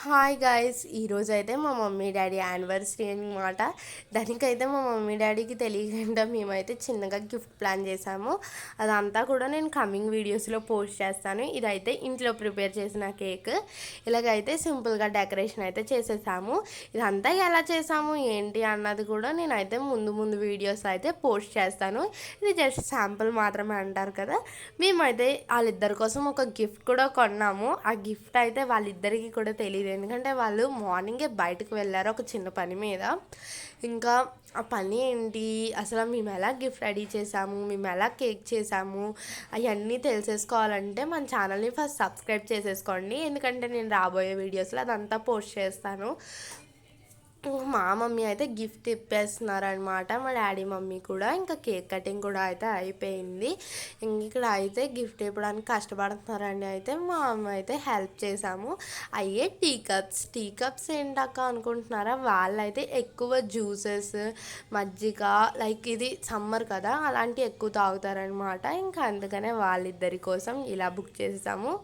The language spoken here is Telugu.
హాయ్ గాయ్స్, ఈరోజైతే మా మమ్మీ డాడీ యానివర్సరీ అనమాట. దానికైతే మా మమ్మీ డాడీకి తెలియకుండా మేమైతే చిన్నగా గిఫ్ట్ ప్లాన్ చేసాము. అదంతా కూడా నేను కమింగ్ వీడియోస్లో పోస్ట్ చేస్తాను. ఇదైతే ఇంట్లో ప్రిపేర్ చేసిన కేక్. ఇలాగైతే సింపుల్గా డెకరేషన్ అయితే చేసేసాము. ఇదంతా ఎలా చేసాము ఏంటి అన్నది కూడా నేనైతే ముందు ముందు వీడియోస్ అయితే పోస్ట్ చేస్తాను. ఇది జస్ట్ శాంపుల్ మాత్రమే అంటారు కదా. మేమైతే వాళ్ళిద్దరి కోసం ఒక గిఫ్ట్ కూడా కొన్నాము. ఆ గిఫ్ట్ అయితే వాళ్ళిద్దరికీ కూడా తెలియదు, ఎందుకంటే వాళ్ళు మార్నింగే బయటకు వెళ్ళారు ఒక చిన్న పని మీద. ఇంకా ఆ పని ఏంటి, అసలు మేము ఎలా గిఫ్ట్ రెడీ చేసాము, మేము ఎలా కేక్ చేసాము, అవన్నీ తెలిసేసుకోవాలంటే మన ఛానల్ని ఫస్ట్ సబ్స్క్రైబ్ చేసేసుకోండి, ఎందుకంటే నేను రాబోయే వీడియోస్లో అదంతా పోస్ట్ చేస్తాను. మా మమ్మీ అయితే గిఫ్ట్ ఇప్పేస్తున్నారనమాట, మా డాడీ మమ్మీ కూడా. ఇంకా కేక్ కటింగ్ కూడా అయితే అయిపోయింది. ఇక్కడ అయితే గిఫ్ట్ ఇవ్వడానికి కష్టపడుతున్నారండి. అయితే మా మమ్మీ అయితే హెల్ప్ చేసాము. అయ్యే టీ కప్స్ ఏంటక్క అనుకుంటున్నారా, వాళ్ళైతే ఎక్కువ జ్యూసెస్, మజ్జిగ, లైక్ ఇది సమ్మర్ కదా అలాంటివి ఎక్కువ తాగుతారనమాట. ఇంకా అందుకనే వాళ్ళిద్దరి కోసం ఇలా బుక్ చేసాము.